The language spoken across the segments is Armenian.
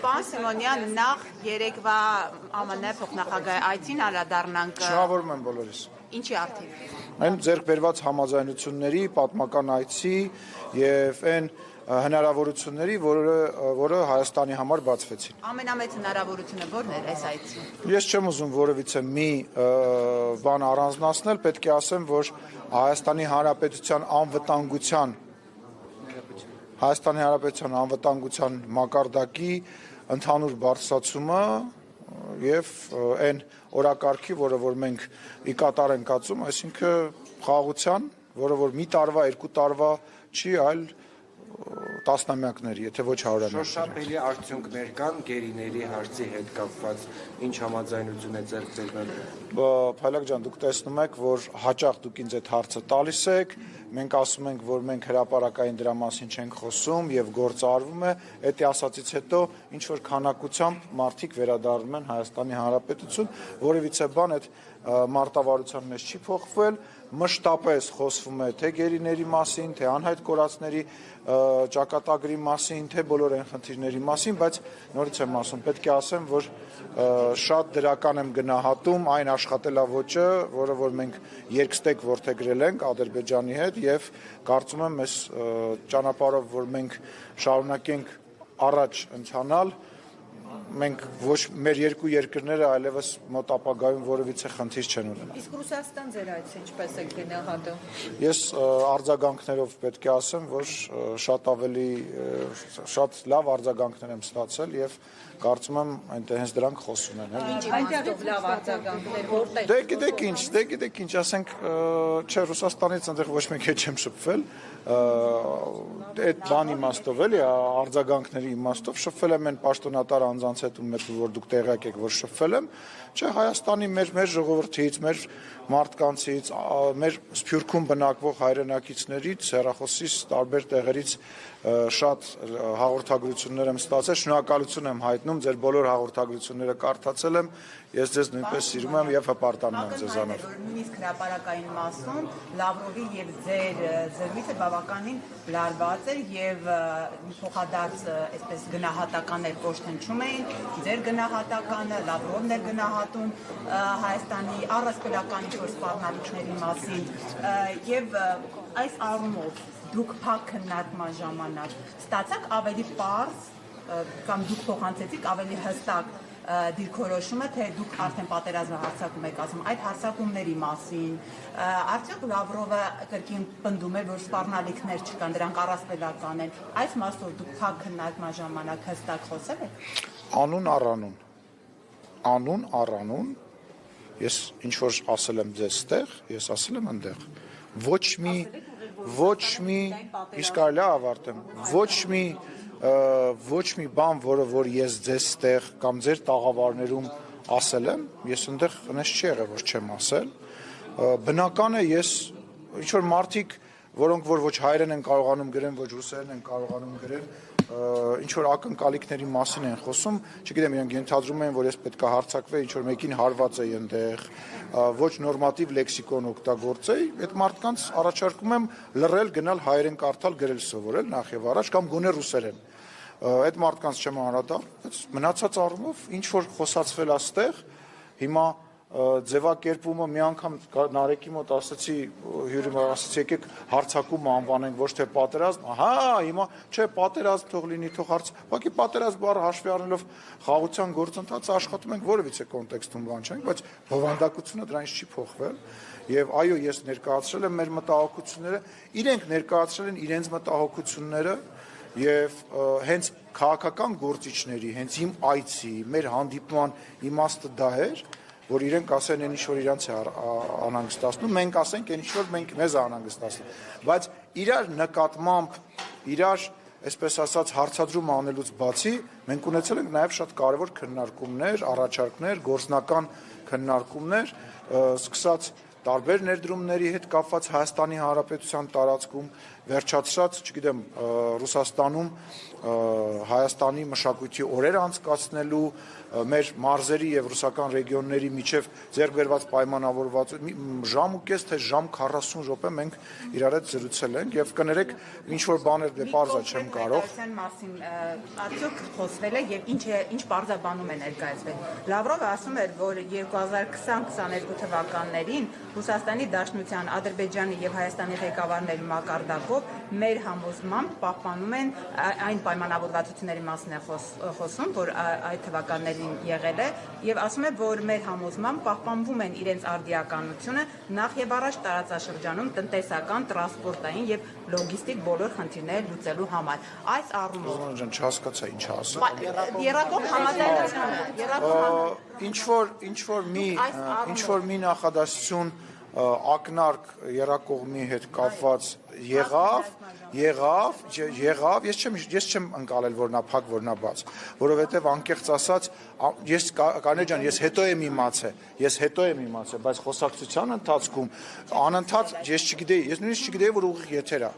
Պարոն Սիմոնյան, նախ երեկվա ԱՄՆ փոխնախագահի այցին անդրադառնանք։ Շնորհավորում եմ բոլորիս։ Ինչի արդյունք։ Այն ձեռք բերված համաձայնությունների, պատմական այցի եւ այն հնարավորությունների, որը Հայաստանի համար բացվեցին։ Ամենամեծ հնարավորությունը ո՞րն էր այս այցի։ Ես չեմ ուզում որևիցե մի բան առանձնացնել, պետք է ասեմ, որ Հայաստանի Հանրապետության մակարդակի ընդհանուր բարձրացումը եւ այն օրակարգի, որը որ մենք ի կատար ենք կացում, այսինքն խաղաղության, որը որ մի տարվա, երկու տարվա չի, այլ տասնամյակների, եթե ոչ հարյուրամյակների։ Շոշափելի արդյունքներ կան գերիների հարցի հետ կապված, ինչ համաձայնություն է ձեռք բերվել։ Փայլակ ջան, դուք տեսնում եք, որ հաճախ դուք ինձ այդ հարցը տալիս եք, մենք ասում ենք, որ մենք հրապարակային դրա մասին չենք խոսում եւ գործը արվում է, դա ասացից հետո ինչ որ քանակությամբ մարդիկ վերադառնում են Հայաստանի Հանրապետություն, որևիցե բան այդ մարտավարության մեջ չի փոխվել, մշտապես խոսվում է թե գերիների մասին, թե անհայտ կորածների ճակատագրի մասին, թե բոլոր այն խնդիրների մասին, բայց նորից եմ ասում, պետք է ասեմ, որ շատ դրական եմ գնահատում այն աշխատելավոճը, որը որ մենք երկստեք որդեգրել ենք Ադրբեջանի հետ եւ կարծում եմ այս ճանապարհով, որ մենք շարունակենք առաջ ընթանալ, մենք ոչ մեր երկու երկրները այլևս մոտ ապագայում որևիցե խնդիր չեն ունենա։ Իսկ Ռուսաստան ձեր այցը ինչպես եք գնահատում։ Ես արձագանքներով պետք է ասեմ, որ շատ լավ արձագանքներ եմ ստացել եւ կարծում եմ այնտեղ հենց դրանք խոսում են, էլի։ Այնտեղից լավ արձագանքներ որտեղ։ Դե գիտեք ինչ, ասենք, չէ, Ռուսաստանից այնտեղ ոչ մեկ չեմ շփվել, այդ բան իմաստով էլի, արձագանքների իմաստով շփվել եմ այն պաշտոնատար անձանց հետ, որ դուք տեղյակ եք, որ շփվել եմ, չէ, Հայաստանի մեր ժողովրդից, մեր մարդկանցից, մեր Սփյուռքում բնակվող հայրենակիցներից, հեռախոսից, տարբեր տեղերից շատ հաղորդագրություններ եմ ստացել, շնորհակալություն եմ հայտնում, ձեր բոլոր հաղորդագրությունները կարդացել եմ, ես ձեզ նույնպես սիրում եմ եւ հպարտանում եմ ձեզանով։ Նույնիսկ հրապարակային մասում Լավրովի եւ ձեր զրույցը բավականին լարված էր եւ փոխադարձ այսպես գնահատականներ կոշտնչում էին, ձեր գնահատականը, Լավրովն էր գնահատում Հայաստանի առասպելական ինչ-որ սպառնալիքների մասին եւ այս առումով դուք փակ քննարկման ժամանակ ստացաք ավելի պարզ կամ դուք փոխանցեցիք ավելի հստակ դիրքորոշումը, թե դուք արդեն պատերազմը հարձակում եք ասում, այդ հարձակումների մասին, արդյոք Լավրովը կրկին պնդում էր, որ սպառնալիքներ չկան, դրանք առասպելական են, այս մասով դուք փակ քննարկման ժամանակ հստակ խոսել եք։ Անուն առանուն, ես ինչ որ ասել եմ ձեզ ստեղ, ես ասել եմ այնտեղ, ոչ մի, իսկ կարելի է ավարտեմ, ոչ մի բան, որը որ ես ձեզ ստեղ կամ ձեր տաղավարներում ասել եմ, ես այնտեղ հնես չի եղել, որ չեմ ասել, բնական է ես, ինչ որ մարդիկ, որոնք որ ոչ հայերեն են կարողանում գրեն, ոչ ռուսերեն են կարողանում գրեն, ինչ որ ակնկալիքների մասին են խոսում, չգիտեմ, իրենք ենթադրում են, որ ես պետք է հարձակվեի, ինչ որ մեկին հարված է այնտեղ, ոչ նորմատիվ լեքսիկոն օգտագործեի, այդ մարդկանց առաջարկում եմ լռել, գնալ հայերեն կարդալ, գրել սովորել նախ եւ առաջ կամ գոնե ռուսերեն։ Այդ մարդկանց չեմ անդրադառնում, բայց մնացած առումով ինչ որ խոսացվել է այստեղ, հիմա ձևակերպումը մի անգամ Նարեկի մոտ ասացի, հյուրիմը ասացի, եկեք հարձակումը անվանենք, ոչ թե պատերազմ, հիմա չէ, պատերազմ թող լինի, թող ուղղակի պատերազմ բառը հաշվի առնելով խաղաղության գործընթացը աշխատում ենք որևիցե կոնտեքստում բան չենք, բայց բովանդակությունը դրանից չի փոխվել եւ այո, ես ներկայացրել եմ մեր մտահոգությունները, իրենք ներկայացրել են իրենց մտահոգությունները եւ հենց քաղաքական գործիչների, հենց իմ այցի, մեր հանդիպման իմաստը դա էր, որ իրենք ասեն այն ինչ որ իրանց է անհանգստացնում, մենք ասենք այն ինչ որ մեզ է անհանգստացնում, բայց իրար նկատմամբ, իրար, այսպես ասած, հարցադրում անելուց բացի, մենք ունեցել ենք նաև շատ կարևոր քննարկումներ, առաջարկներ, գործնական քննարկումներ, սկսած տարբեր ներդրումների հետ կապված Հայաստանի Հանրապետության տարածքում վերջացրած, չգիտեմ, Ռուսաստանում Հայաստանի մշակույթի օրեր անցկացնելու, մեր մարզերի եւ ռուսական ռեգիոնների միջև ձեռք բերված պայմանավորված ժամ ու կես թե ժամ 40 րոպե մենք իրար հետ զրուցել ենք եւ կներեք ինչ որ բաներ դե բարձա չեմ կարող մասին արդյոք խոսվել է եւ ինչ բարձաբանում է ներկայացվել։ Լավրովը ասում էր, որ 2020-22 թվականներին Ռուսաստանի Դաշնության, Ադրբեջանի եւ Հայաստանի ղեկավարների մակարդակով մեր համոզմամբ պահպանում են այն պայմանավորվածությունների մասին է խոսում, որ այդ թվականներին եղել է եւ ասում է, որ մեր համոզմամբ պահպանվում են իրենց արդիականությունը նախ եւ առաջ տարածաշրջանում տնտեսական, տրանսպորտային եւ լոգիստիկ բոլոր խնդիրները լուծելու համար։ Այս առումով չհասկացա ինչ ասում։ Երակող համաձայնությունը, ինչ որ մի նախադասություն ակնարկ երակողմի հետ կապված եղավ, ես չեմ ընկալել որ նա փակ, որ նա բաց, որովհետև անկեղծ ասած, ես Կանե ջան, ես հետո եմ իմացել, բայց խոսակցության ընթացքում անընդհատ ես նույնիսկ չգիտեի, որ ուղիղ եթեր է։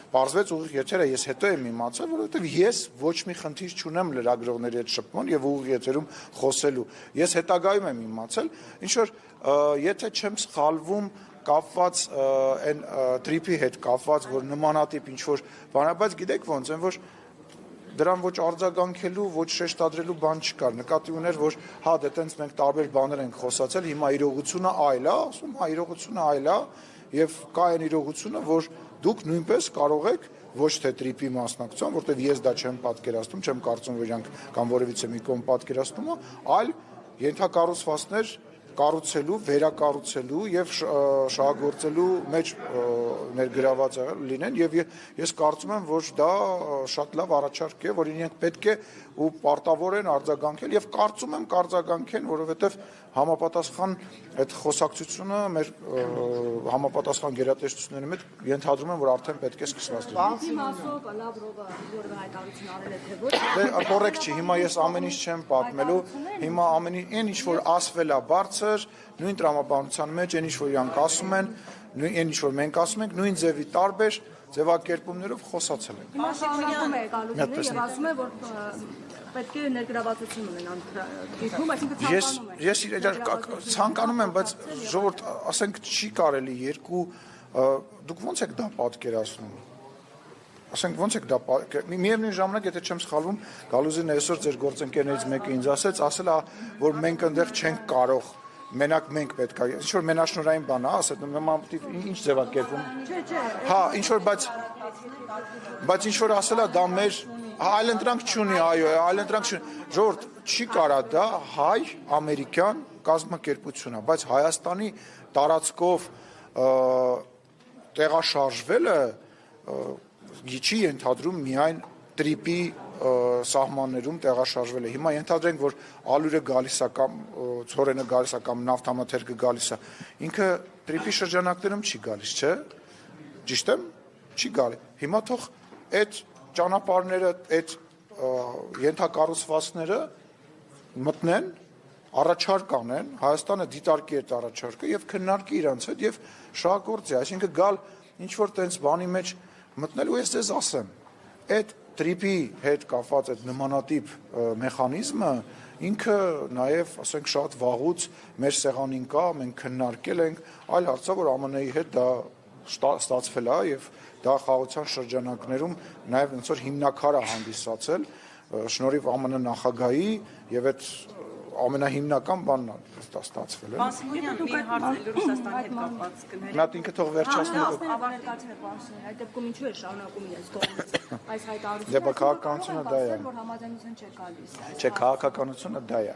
Պարզվեց ուղիղ եթերը ես հետո եմ իմացել, որովհետև ես ոչ մի խնդիր չունեմ լրագրողների հետ շփման եւ ուղիղ եթերում խոսելու։ Ես հետագայում եմ իմացել, ինչ որ եթե չեմ սխալվում կապված այն տրիպի հետ կապված, որ նմանատիպ ինչ որ բան, բայց գիտեք ոնց են, որ դրան ոչ արձագանքելու, ոչ շեշտադրելու բան չկար։ Նկատի ուներ, որ հա դե տենց մենք տարբեր բաներ ենք խոսացել, հիմա իրողությունը այլ է, ասում, հա իրողությունը այլ է եւ կա այն իրողությունը, որ դուք նույնպես կարող եք ոչ թե տրիպի մասնակցության, որտեղ ես դա չեմ պատկերացնում, չեմ կարծում, որ իրանք կամ որևիցե մի կողմ պատկերացնում է, այլ ենթակառուցվածքներ կառուցելու, վերակառուցելու եւ շահագործելու մեջ ներգրաված լինեն եւ ես կարծում եմ, որ դա շատ լավ առաջարկ է, որ իրենք պետք է ու պարտավոր են արձագանքել եւ կարծում եմ կարձագանքեն, որովհետեւ համապատասխան այդ խոսակցությունը մեր համապատասխան գերատեսչությունների մեջ ենթադրում եմ, որ արդեն պետք է սկսված լինի։ Մասով Լավրովը որևէ հայտարարություն արել է թե ոչ։ Դե կոռեկտ չի, հիմա ես ամեն ինչ չեմ պատմելու, հիմա ամեն ինչ որ ասվել է բարձր, նույն տրամաբանության մեջ այն ինչ որ իրանք ասում են, այն ինչ որ մենք ասում ենք, նույն ձևի տարբեր ձևակերպումներով խոսացել ենք։ Հիմա շարունակում է գալուստը եւ ասում է, որ պետք է ներգրավվածություն ունենան դիպում, այսինքն ես ցանկանում եմ, բայց ժողովուրդ, ասենք չի կարելի երկու դուք ո՞նց եք դա պատկերացնում։ Ասենք ո՞նց եք դա միևնույն ժամանակ, եթե չեմ սխալվում, Գալուզին այսօր ձեր գործընկերներից մեկը ինձ ասել, որ մենք այնտեղ չենք կարող մենակ մենք պետք է ինչ որ մենաշնորհային բան է, ասել ինչ ձևակերպում։ Հա, ինչ որ բայց ինչ որ ասելա դա մեր այլընտրանք չունի, այո, այլընտրանք չունի։ Ժողովուրդ, չի կարա դա հայ-ամերիկյան կազմակերպություն է, բայց Հայաստանի տարածքով տեղաշարժվելը չի ենթադրում միայն տրիպի սահմաններում տեղաշարժվել է։ Հիմա ենթադրենք, որ ալյուրը գալիս է կամ ցորենը գալիս է կամ նավթամթերքը գալիս է։ Ինքը տրիպի շրջանակներում չի գալիս, չէ՞։ Ճիշտ եմ։ Չի գալի։ Հիմա թող այդ ճանապարհները, այդ ենթակառուցվածքները մտնեն, առաջարկ անեն, Հայաստանը դիտարկի այդ առաջարկը եւ քննարկի իրանց հետ եւ շահագործի, այսինքն գալ ինչ որ տենց բանի մեջ մտնելու ես ձեզ ասեմ, այդ տրիպի հետ կապված այդ նմանատիպ մեխանիզմը ինքը նաև, ասենք, շատ վաղուց մեր սեղանին կա, մենք քննարկել ենք, այլ հարց է, որ ԱՄՆ-ի հետ դա ստացվել է եւ դա խաղաղության շրջանակներում նաև ոնց որ հիմնակար է հանդիսացել շնորհիվ ԱՄՆ նախագահի եւ այդ ամենահիմնական բանն է ստացվել է։ Պասմունյան մի հարց է Ռուսաստանի հետ կապված կներեք։ Նա ինքը թող վերջացնի։ ավարտել է Պասմունյանը, այդ դեպքում ինչու է շարունակում իրենց կողմից այս հայտարարությունը։ Դե քաղաքականությունը դա է։ Որ համաձայնություն չէ գալիս։ Չէ, քաղաքականությունը դա է,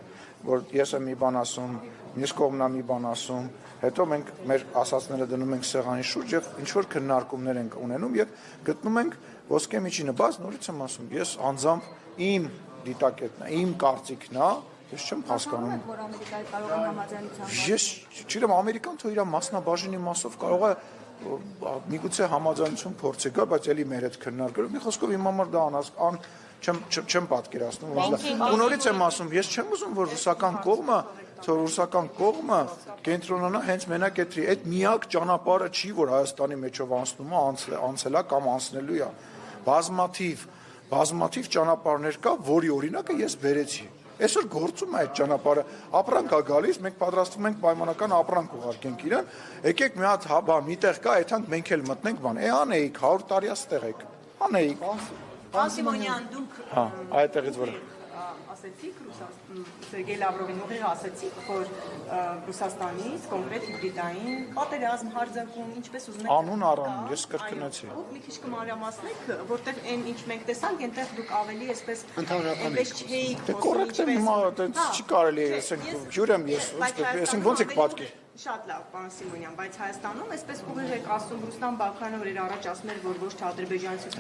որ ես եմ մի բան ասում, մյուս կողմն է մի բան ասում, հետո մենք մեր ասածները դնում ենք սեղանի շուրջ եւ ինչ որ քննարկումներ ենք ունենում եւ գտնում ենք ոսկե միջինը, բայց նորից եմ ասում, ես անձամբ իմ դիտակետն է, իմ կարծիքն է, ես չեմ հասկանում։ Որ Ամերիկայի կարող են համաձայնության։ Ես չգիտեմ, Ամերիկան թող իր մասնաբաժինի մասով կարող է միգուցե համաձայնություն փորձի գա, բայց ելի մեր հետ քննարկելով, մի խոսքով իմ համար դա չեմ պատկերացնում, ոնց դա։ Ու նորից եմ ասում, ես չեմ ուզում, որ ռուսական կողմը Թող ռուսական կողմը կենտրոնանա հենց մենակ այդի։ Այդ միակ ճանապարհը չի, որ Հայաստանի մեջով անցնում է, անցել է կամ անցնելու է։ Բազմաթիվ ճանապարհներ կա, որի օրինակը ես բերեցի։ Այսօր գործում է այդ ճանապարհը, ապրանք է գալիս, մենք պատրաստվում ենք պայմանական ապրանք ուղարկենք իրան, եկեք մի հատ բան, միտեղ կա, այդքանք մենք էլ մտնենք բան։ Անեիք 100 տարի աստեղ եք։ Անեիք։ Պանսիմոնյան, դուք այդտեղից որ ասեցիք Սերգեյ Լավրովին ուղիղ ասեցիք, որ Ռուսաստանից կոնկրետ հիբրիդային պատերազմ հարձակում, ինչպես ուզում եք անուն առանուն, ես կրկնեցի։ Դուք մի քիչ կմանրամասնեք, որտեղ այն ինչ մենք տեսանք, այնտեղ դուք ավելի այսպես չէիք կոռեկտ է, հիմա չի կարելի, ասենք, հյուրեմ ես, ասենք ոնց եք պատկեր։ Շատ լավ, պարոն Սիմոնյան, բայց Հայաստանում այսպես ուղիղ եք ասում Ռուստան Բաքարյանը, որ իր առաջ ասում էր, որ ոչ թե ադրբեջանցի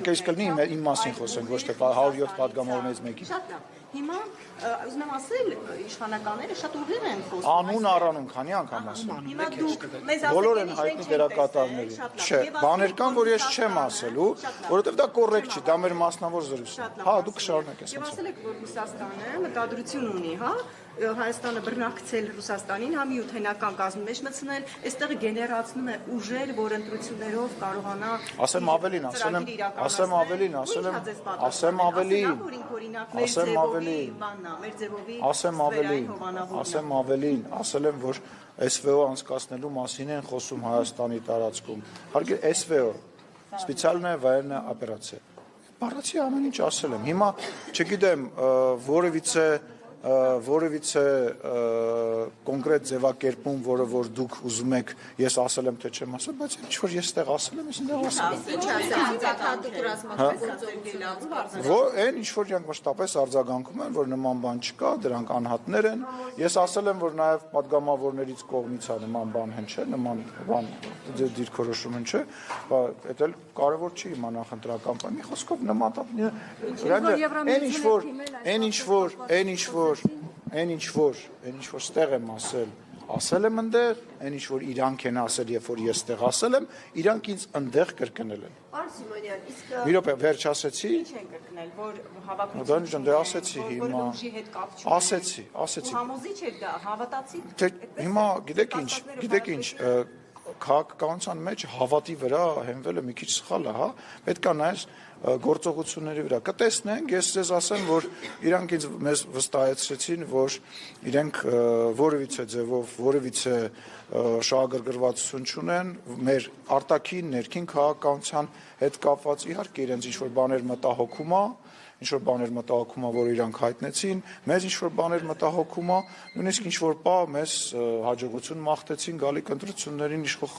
իմ մասին խոսենք, ոչ թե 107 падգամավորներից մեկի։ Շատ լավ։ Հիմա ուզում եմ ասել, իշխանականները շատ ուղիղ են խոսում։ Անուն առանուն, քանի անգամ ասում։ Հիմա դուք մեզ բոլոր են հայտնի դերակատարների։ Չէ, բաներ կան, որ ես չեմ ասելու, որովհետև դա կոռեկտ չի, դա մեր մասնավոր զրույցն է։ Հա, դուք շարունակեք ասել։ Եվ ասել եք, որ Ռուսաստանը մտադրություն ունի, հա, Հայաստանը բռնակցել Ռուսաստանին, հա միութենական կազմի մեջ մտցնել, այստեղ գեներացնում է ուժեր, որ ընտրություններով կարողանա ասեմ ավելին, ասել եմ, որ SVO անցկացնելու մասին են խոսում Հայաստանի տարածքում։ Հարգել SVO, սպեցիալնա военная օպերացիա։ Բառացի ամեն ինչ ասել եմ։ Հիմա չգիտեմ, որևիցե կոնկրետ ձևակերպում, որը որ դուք ուզում եք, ես ասել եմ, թե չեմ ասել, բայց ինչ որ ես տեղ ասել եմ, ես այնտեղ ասել եմ։ Այն ինչ որ իրանք մշտապես արձագանքում են, որ նման բան չկա, դրանք անհատներ են։ Ես ասել եմ, որ նաև падգամավորներից կողմից է նման բան հեն չէ, նման բան դիրքորոշում են չէ, դա էլ կարևոր չի հիմա նախընտրական բան։ Մի խոսքով նման Այն ինչ որ ստեղ եմ ասել եմ ընդեղ, այն ինչ որ իրանք են ասել, երբ որ ես ստեղ ասել եմ, իրանք ինձ ընդեղ կրկնել են։ Պարոն Սիմոնյան, իսկ մի րոպե, վերջ ասեցի։ Ինչ են կրկնել, որ հավաքություն ասեցի հիմա։ Ասեցի։ Համոզիչ եք դա, հավատացիք։ Հիմա գիտեք ինչ, քաղաքականության մեջ հավատի վրա հենվելը մի քիչ սխալ է, հա, պետք է նայես գործողությունների վրա։ Կտեսնենք, ես ձեզ ասեմ, որ իրանք ինձ մեզ վստահեցրեցին, որ իրենք որևիցե ձևով, որևիցե շահագրգռվածություն չունեն, մեր արտաքին, ներքին քաղաքականության հետ կապված, իհարկե իրենց ինչ-որ բաներ մտահոգում է, ինչ-որ բաներ մտահոգում է, որ իրանք հայտնեցին, մեզ ինչ-որ բաներ մտահոգում է, նույնիսկ ինչ-որ պա մեզ հաջողություն մաղթեցին գալիք ընտրություններին իշխող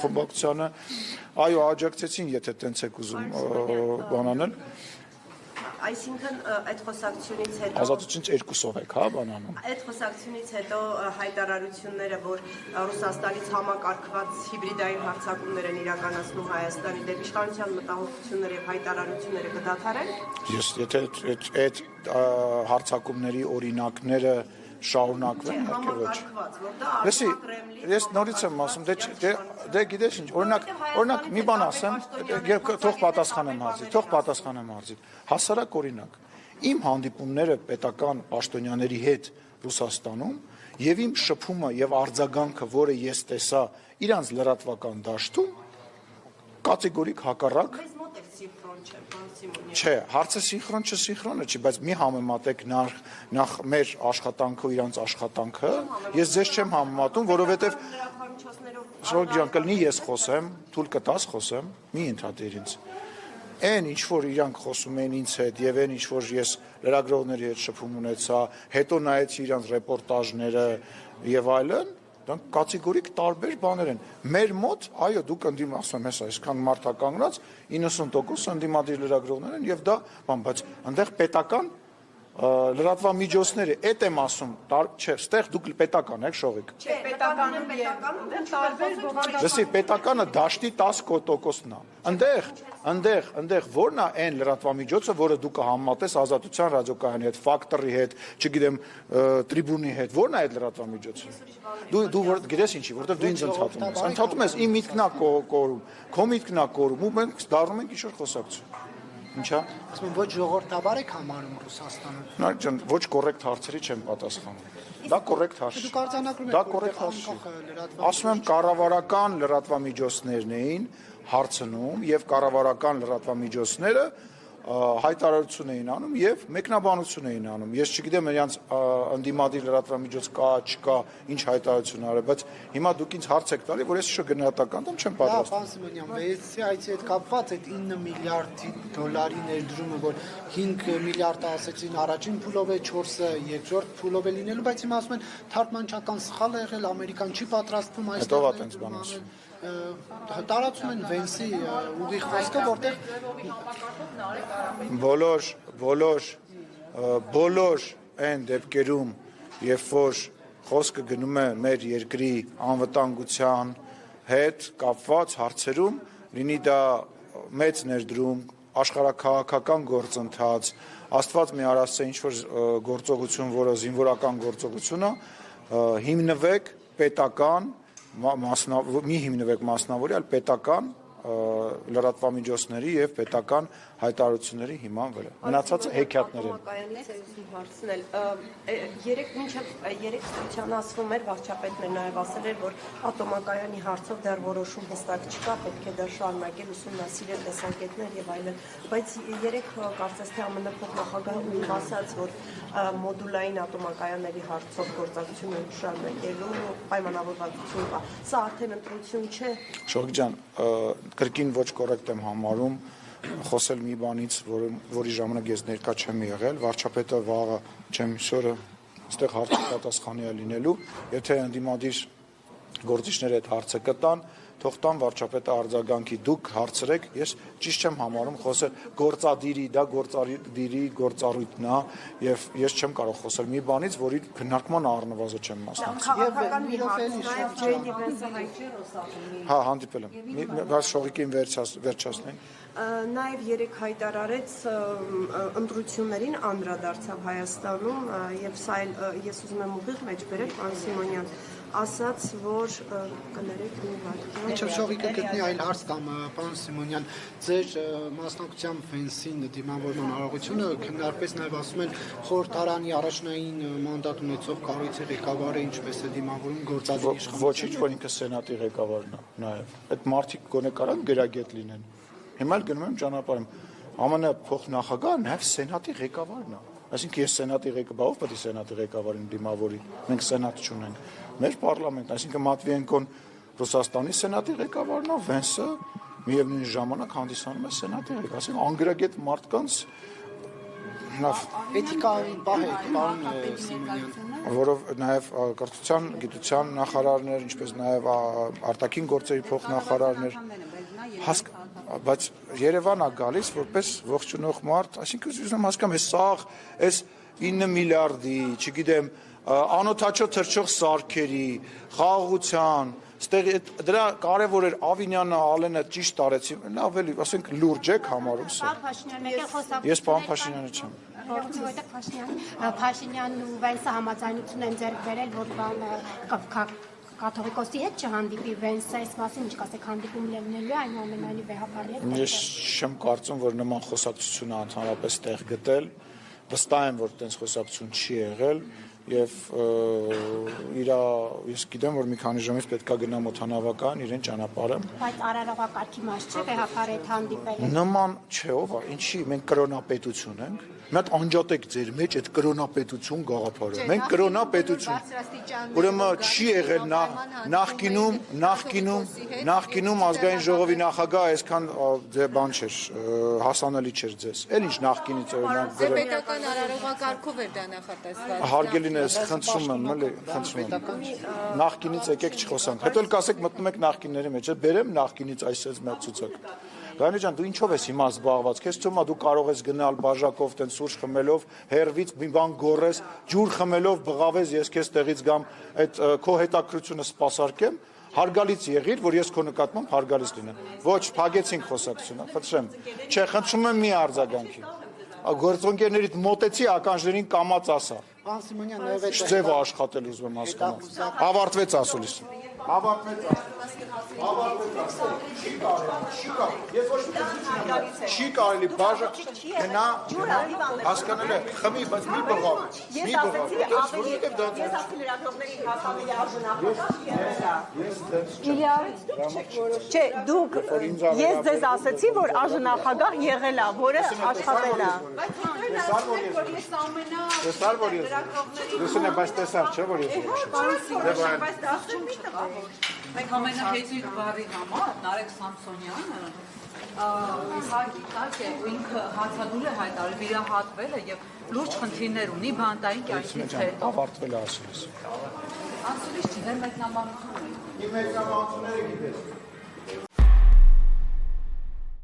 խմբակցությանը, այո, աջակցեցին, եթե տենց եք ուզում բան անել։ Այսինքն այդ խոսակցությունից հետո Ազատությունից 2-ով եք, հա, բանանում։ Այդ խոսակցությունից հետո հայտարարությունները, որ Ռուսաստանից համակարգված հիբրիդային հարձակումներ են իրականացնում Հայաստանի դեպի իշխանության մտահոգությունները եւ հայտարարությունները կդադարեն։ Ես եթե այդ հարցակումների օրինակները շարունակվեն, իհարկե ոչ։ Լսի, ես նորից եմ ասում, դե գիտես ինչ, օրինակ մի բան ասեմ, թող պատասխանեմ հարցին։ Հասարակ օրինակ, իմ հանդիպումները պետական պաշտոնյաների հետ Ռուսաստանում եւ իմ շփումը եւ արձագանքը, որը ես տեսա իրանց լրատվական դաշտում, կատեգորիկ հակառակ Չէ, հարցը սինխրոն չսինխրոնը չի, բայց մի համեմատեք նախ մեր աշխատանքը ու իրանց աշխատանքը, ես ձեզ չեմ համեմատում, որովհետև Շորգ ջան, կլինի ես խոսեմ, թույլ կտաս խոսեմ, մի ընդհատիր ինձ։ Այն ինչ որ իրանք խոսում են ինձ հետ եւ այն ինչ որ ես լրագրողների հետ շփում ունեցա, հետո նայեցի իրանց ռեպորտաժները եւ այլն, դրանք կատեգորիկ տարբեր բաներ են։ Մեր մոտ, այո, դուք ասում ես այսքան մարդականգնած 90% ընդդիմադիր լրագրողներ են եւ դա բան, բայց այնտեղ պետական լրատվամիջոցները, այդ եմ ասում, չէ, ստեղ դուք պետական եք շողիկ։ Չէ, պետականը տարբեր Լսի, պետականը դաշտի 10%-ն է։ Այնտեղ ո՞րն է այն լրատվամիջոցը, որը դու կհամեմատես Ազատության ռադիոկայանի հետ, Ֆակտորի հետ, չգիտեմ, Տրիբունի հետ, ո՞րն է այդ լրատվամիջոցը։ Դու գիտես ինչի, որովհետև դու ինձ ընդհատում ես, իմ միտքն է կորում, քո միտքն է կորում, ու մենք դառնում ենք ինչ-որ խոսակցություն։ Ինչա։ Ասում եմ ոչ ժողովրդաբար եք համարում Ռուսաստանը։ Նա ջան, ոչ կոռեկտ հարցերի չեմ պատասխանում։ Դա կոռեկտ հարց չի։ Դուք արձանագրում եք, Դա կոռեկտ հարց չի։ Ասում եմ կառավարական լրատվամիջոցներն էին հարցնում եւ կառավարական լրատվամիջոցները հայտարարություն էին անում եւ մեկնաբանություն էին անում։ Ես չգիտեմ նրանց ընդդիմադիր լրատվամիջոց կա, չկա, ինչ հայտարարություն արել, բայց հիմա դուք ինձ հարց եք տալի, որ ես շո գնահատական դեմ չեմ պատրաստվում։ Պարոն Սիմոնյան, վեցի այցի հետ կապված այդ 9 միլիարդի դոլարի ներդրումը, որ 5 միլիարդը ասեցին առաջին փուլով է, 4-ը երկրորդ փուլով է լինելու, բայց հիմա ասում են թարգմանչական սխալ է եղել, Ամերիկան չի պատրաստվում այստեղ տարածում են Վենսի ուղիղ խոսքը, որտեղ բոլոր այն դեպքերում, երբ որ խոսքը գնում է մեր երկրի անվտանգության հետ կապված հարցերում, լինի դա մեծ ներդրում, աշխարհաքաղաքական գործընթաց, Աստված մի արասցե ինչ-որ գործողություն, որը զինվորական գործողություն է, հիմնվեք պետական մի հիմնվեք մասնավորի, այլ պետական լրատվամիջոցների եւ պետական հայտարարությունների հիման վրա։ Մնացածը հեքիաթներ են։ Երեք ստության ասվում էր, վարչապետն էր նաև ասել էր, որ ատոմակայանի հարցով դեռ որոշում հստակ չկա, պետք է դեռ շարունակել ուսումնասիրել տեսակետներ եւ այլն, բայց երեք կարծես թե ԱՄՆ փոխնախագահը ասաց, որ մոդուլային ատոմակայանների հարցով գործակցությունը շարունակելու պայմանավորվածություն կա։ Սա արդեն ընտրություն չէ։ Շողիկ ջան, կրկին ոչ կոռեկտ եմ համարում խոսել մի բանից, որի ժամանակ ես ներկա չեմ եղել, վարչապետը վաղը չեմ հիշորը այստեղ հարցի պատասխանի է լինելու, եթե ընդդիմադիր գործիչները այդ հարցը կտան, թող տան վարչապետը արձագանքի, դուք հարցրեք, ես ճիշտ չեմ համարում խոսել գործադիրի, դա գործադիրի գործառույթն է եւ ես չեմ կարող խոսել մի բանից, որի քննարկման առնվազն չեմ մասնակցել։ Քաղաքական մի հարց Ջեյդի Վենսը Հա, հանդիպել եմ։ Բայց շողիկին վերջացնենք։ Նաև երեք հայտարարեց ընտրություններին անդրադարձավ Հայաստանում եւ սա ես ուզում եմ ուղիղ մեջ բերել պարոն Սիմոնյան ասաց, որ կներեք մի վարքյան։ Ինչու շողիկը գտնի այլ հարց կամ պարոն Սիմոնյան, ձեր մասնակցությամբ Վենսին դիմավորման արարողությունը քննարկվեց նաև ասում են խորհրդարանի առաջնային մանդատ ունեցող կառույցի ղեկավարը ինչպես է դիմավորում գործադիր իշխանությունը։ Ոչինչ, որ ինքը սենատի ղեկավարն է, նաև։ Այդ մարդիկ գոնե կարան գրագետ լինեն։ Հիմա էլ գնում եմ ճանապարհում։ ԱՄՆ փոխնախագահը նաև սենատի ղեկավարն է։ Այսինքն ես սենատի ղեկավարով պետք է սենատի ղեկավարին դիմավորի։ Մենք սենատ չունենք։ Մեր պարլամենտ, այսինքն Մատվիենկոն Ռուսաստանի սենատի ղեկավարն է, Վենսը միևնույն ժամանակ հանդիսանում է սենատի ղեկավար, այսինքն անգրագետ մարդկանց Էթիկային պահ է, պարոն Սիմոնյան։ Որով նաև կրթության, գիտության նախարարներ, ինչպես նաև արտաքին գործերի փոխնախարարներ, բայց Երևանն է գալիս որպես ողջունող մարդ, այսինքն ուզում հասկամ, այս սաղ, այս 9 միլիարդի, չգիտեմ, անօթաչո թռչող սարքերի, խաղաղության, դրա կարևոր էր Ավինյանը, Ալենը ճիշտ արեցի, ավելի, ասենք, լուրջ եք համարում սա։ Ես պարոն Փաշինյանը չեմ։ Փաշինյանն ու Վենսը համաձայնություն են ձեռք բերել, որ կաթողիկոսի հետ չհանդիպի Վենսը, այս մասին ինչ կասեք, հանդիպում լինելու է այնուամենայնիվ վեհապարի հետ։ Ես չեմ կարծում, որ նման խոսակցություն ընդհանրապես տեղ գտել, վստահ եմ, որ այդպես խոսակցություն չի եղել եւ ես գիտեմ, որ մի քանի ժամից պետք է գնամ օդանավական իրեն ճանապարհեմ։ Բայց արարողակարգի մաս չէ, վեհապարի հետ հանդիպել։ Նման չէ, ով է, ինչի մենք կրոնապետություն ենք։ Մի հատ անջատեք ձեր մեջ այդ կրոնապետություն գաղափարը։ Մենք կրոնապետություն։ Ուրեմն չի եղել նախկինում ազգային ժողովի նախագահ այսքան բան չէր, հասանելի չէր ձեզ։ Էլ ինչ նախկինից օրինակ դե պետական արարողակարգով էր դա նախատեսված։ Հարգելին ես խնդրում եմ, էլի, խնդրում եմ։ Նախկինից եկեք չխոսանք։ Հետո էլ կասեք մտնում եք նախկինների մեջ, բերեմ նախկինից այսպես մի ցուցակ։ Գայնի ջան, դու ինչով ես հիմա զբաղված։ Քեզ թվում է դու կարող ես գնալ բաժակով տեն սուրճ խմելով, հերվից մի բան գորես, ջուր խմելով բղավես, ես քեզ տեղից գամ, այդ քո հետաքրությունը սպասարկեմ, հարգալից եղիր, որ ես քո նկատմամբ հարգալից լինեմ։ Ոչ, փագեցինք խոսակցությունը, խնդրեմ։ Չէ, խնդրում եմ մի արձագանքի։ Գործընկերներիդ մոտեցի ականջներին կամած ասա։ Պարոն Սիմոնյան, նաև այդ ձևը աշխատել ուզում եմ հասկանալ։ Ավարտվեց ասուլիսը։ Չի կարելի բաժը գնա հասկանալ է խմի, բայց մի բղավ։ Ես ասացի ավելի ես ասի լրագրողներին հասանելի արժանապատվական Չէ, դուք ես ձեզ ասացի, որ արժանախագահ եղել է, որը աշխատել է։ Տեսար որ ես լսում եմ, բայց տեսար չէ որ ես Մենք ամենահեծույթ բառի համար Նարեկ Սամսոնյանը իհարկե ինքը հացադուլ է հայտարարել, վիրահատվել է եւ լուրջ խնդիրներ ունի բանտային կյանքից հետո։ Ավարտվել է ասում ես։ Ասում ես չի, դեռ մեկնաբանություն ունի։ Իմ մեկնաբանությունները գիտես։